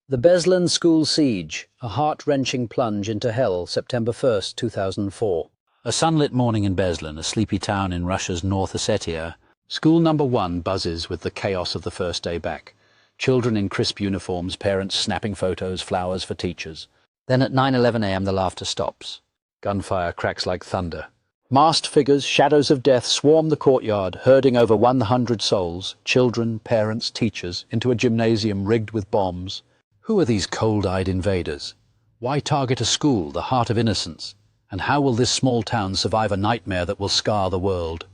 The Beslan School Siege, a heart-wrenching plunge into hell, September 1st, 2004. A sunlit morning in Beslan, a sleepy town in Russia's North Ossetia. School number 1 buzzes with the chaos of the first day back. Children in crisp uniforms, parents snapping photos, flowers for teachers. Then at 9:11 a.m. the laughter stops. Gunfire cracks like thunder. Masked figures, shadows of death, swarm the courtyard, herding over 100 souls, children, parents, teachers, into a gymnasium rigged with bombs. Who are these cold-eyed invaders? Why target a school, the heart of innocence? And how will this small town survive a nightmare that will scar the world?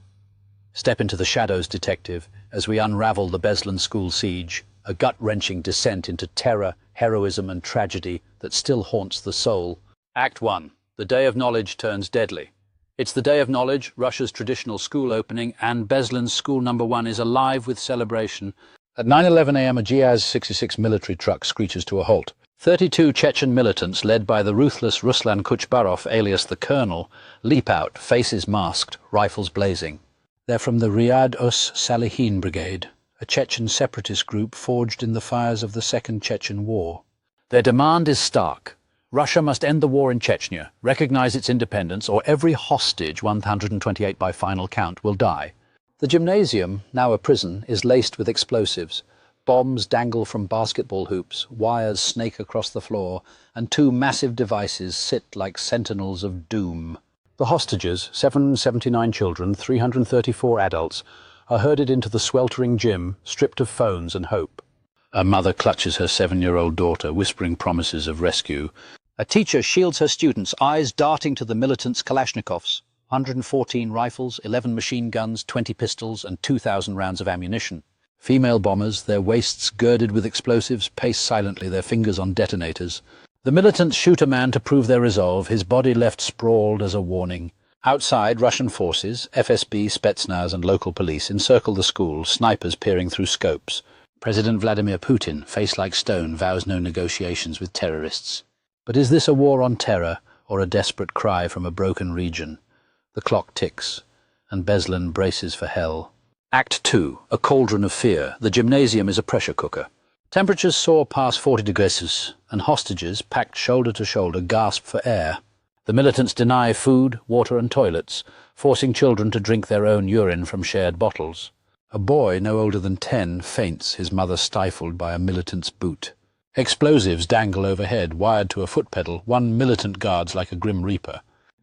Step into the shadows, detective, as we unravel the Beslan School Siege, a gut-wrenching descent into terror, heroism and tragedy that still haunts the soul. Act 1. The Day of Knowledge turns deadly. It's the Day of Knowledge, Russia's traditional school opening, and Beslan's school number 1 is alive with celebration. At 9:11 a.m. a GIAZ-66 military truck screeches to a halt. 32 Chechen militants, led by the ruthless Ruslan Kuchbarov, alias the Colonel, leap out, faces masked, rifles blazing. They're from the Riyad Us Salihin Brigade, a Chechen separatist group forged in the fires of the Second Chechen War. Their demand is stark. Russia must end the war in Chechnya, recognize its independence, or every hostage, 128 by final count, will die. The gymnasium, now a prison, is laced with explosives. Bombs dangle from basketball hoops, wires snake across the floor, and 2 massive devices sit like sentinels of doom. The hostages, 779 children, 334 adults, are herded into the sweltering gym, stripped of phones and hope. A mother clutches her 7-year-old daughter, whispering promises of rescue. A teacher shields her students, eyes darting to the militants' Kalashnikovs. 114 rifles, 11 machine guns, 20 pistols, and 2,000 rounds of ammunition. Female bombers, their waists girded with explosives, pace silently, their fingers on detonators. The militants shoot a man to prove their resolve, his body left sprawled as a warning. Outside, Russian forces, FSB, Spetsnaz, and local police encircle the school, snipers peering through scopes. President Vladimir Putin, face like stone, vows no negotiations with terrorists. But is this a war on terror, or a desperate cry from a broken region? The clock ticks, and Beslan braces for hell. Act 2. A cauldron of fear. The gymnasium is a pressure cooker. Temperatures soar past 40 degrees, and hostages, packed shoulder to shoulder, gasp for air. The militants deny food, water and toilets, forcing children to drink their own urine from shared bottles. A boy no older than 10 faints, his mother stifled by a militant's boot. Explosives dangle overhead, wired to a foot pedal. 1 militant guards like a grim reaper.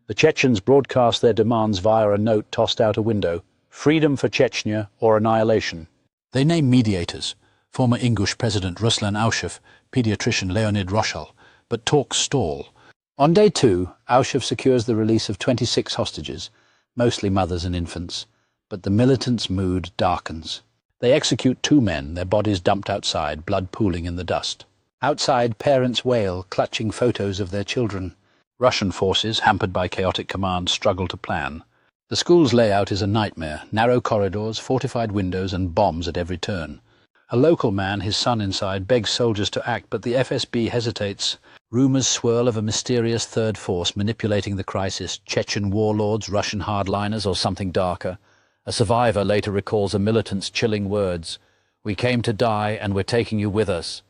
The Chechens broadcast their demands via a note tossed out a window: freedom for Chechnya or annihilation. They name mediators: former Ingush President Ruslan Aushev, pediatrician Leonid Roshal, but talks stall. On day 2, Aushev secures the release of 26 hostages, mostly mothers and infants, but the militants' mood darkens. They execute 2 men, their bodies dumped outside, blood pooling in the dust. Outside, parents wail, clutching photos of their children. Russian forces, hampered by chaotic command, struggle to plan. The school's layout is a nightmare: narrow corridors, fortified windows, and bombs at every turn. A local man, his son inside, begs soldiers to act, but the FSB hesitates. Rumours swirl of a mysterious third force manipulating the crisis: Chechen warlords, Russian hardliners, or something darker. A survivor later recalls a militant's chilling words: "We came to die, and we're taking you with us."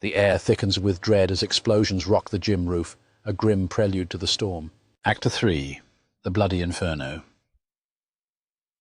The air thickens with dread as explosions rock the gym roof, a grim prelude to the storm. Act 3. The Bloody Inferno.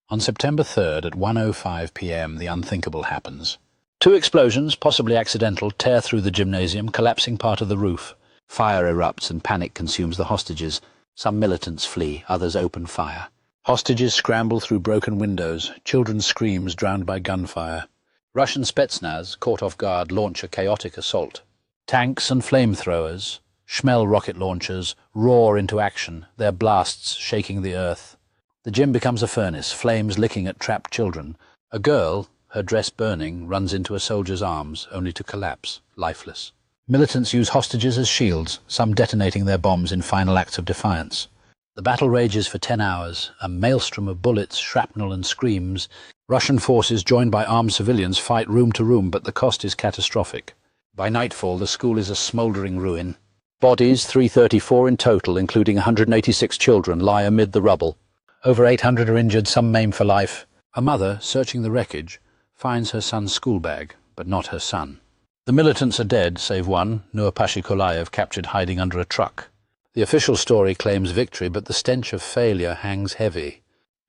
On September 3rd at 1:05 p.m. the unthinkable happens. 2 explosions, possibly accidental, tear through the gymnasium, collapsing part of the roof. Fire erupts and panic consumes the hostages. Some militants flee, others open fire. Hostages scramble through broken windows, children's screams drowned by gunfire. Russian Spetsnaz, caught off guard, launch a chaotic assault. Tanks and flamethrowers, Schmel rocket launchers, roar into action, their blasts shaking the earth. The gym becomes a furnace, flames licking at trapped children. A girl, her dress burning, runs into a soldier's arms, only to collapse, lifeless. Militants use hostages as shields, some detonating their bombs in final acts of defiance. The battle rages for 10 hours, a maelstrom of bullets, shrapnel and screams. Russian forces, joined by armed civilians, fight room to room, but the cost is catastrophic. By nightfall, the school is a smouldering ruin. Bodies, 334 in total, including 186 children, lie amid the rubble. Over 800 are injured, some maimed for life. A mother, searching the wreckage, finds her son's school bag, but not her son. The militants are dead, save one, Nur Pashikulaev, captured hiding under a truck. The official story claims victory, but the stench of failure hangs heavy.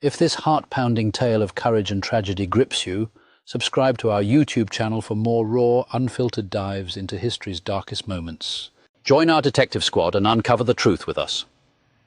If this heart-pounding tale of courage and tragedy grips you, subscribe to our YouTube channel for more raw, unfiltered dives into history's darkest moments. Join our detective squad and uncover the truth with us.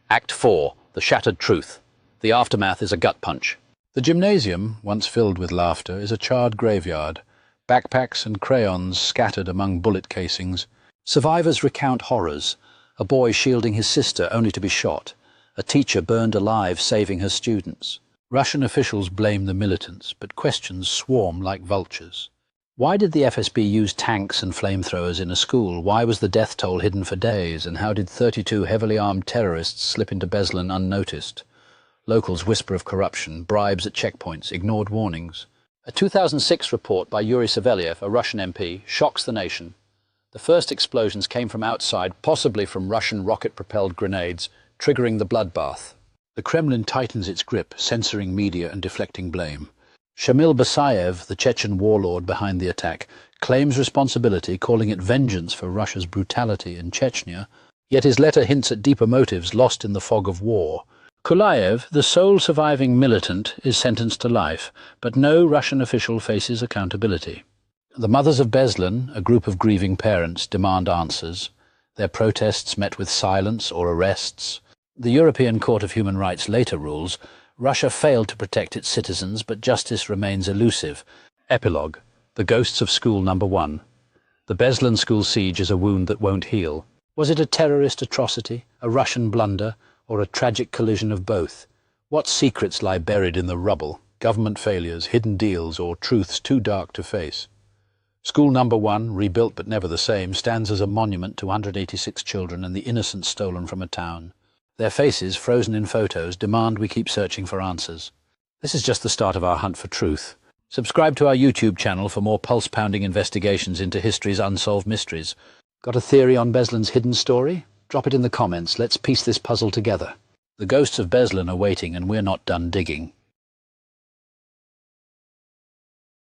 Act 4. The Shattered Truth. The aftermath is a gut punch. The gymnasium, once filled with laughter, is a charred graveyard. Backpacks and crayons scattered among bullet casings. Survivors recount horrors. A boy shielding his sister only to be shot. A teacher burned alive saving her students. Russian officials blame the militants, but questions swarm like vultures. Why did the FSB use tanks and flamethrowers in a school? Why was the death toll hidden for days? And how did 32 heavily armed terrorists slip into Beslan unnoticed? Locals whisper of corruption, bribes at checkpoints, ignored warnings. A 2006 report by Yuri Savelyev, a Russian MP, shocks the nation. The first explosions came from outside, possibly from Russian rocket-propelled grenades, triggering the bloodbath. The Kremlin tightens its grip, censoring media and deflecting blame. Shamil Basayev, the Chechen warlord behind the attack, claims responsibility, calling it vengeance for Russia's brutality in Chechnya, yet his letter hints at deeper motives lost in the fog of war. Kulaev, the sole surviving militant, is sentenced to life, but no Russian official faces accountability. The mothers of Beslan, a group of grieving parents, demand answers. Their protests met with silence or arrests. The European Court of Human Rights later rules, Russia failed to protect its citizens, but justice remains elusive. Epilogue. The Ghosts of School Number 1. The Beslan school siege is a wound that won't heal. Was it a terrorist atrocity, a Russian blunder, or a tragic collision of both? What secrets lie buried in the rubble? Government failures, hidden deals, or truths too dark to face? School Number 1, rebuilt but never the same, stands as a monument to 186 children and the innocence stolen from a town. Their faces, frozen in photos, demand we keep searching for answers. This is just the start of our hunt for truth. Subscribe to our YouTube channel for more pulse-pounding investigations into history's unsolved mysteries. Got a theory on Beslan's hidden story? Drop it in the comments. Let's piece this puzzle together. The ghosts of Beslan are waiting, and we're not done digging.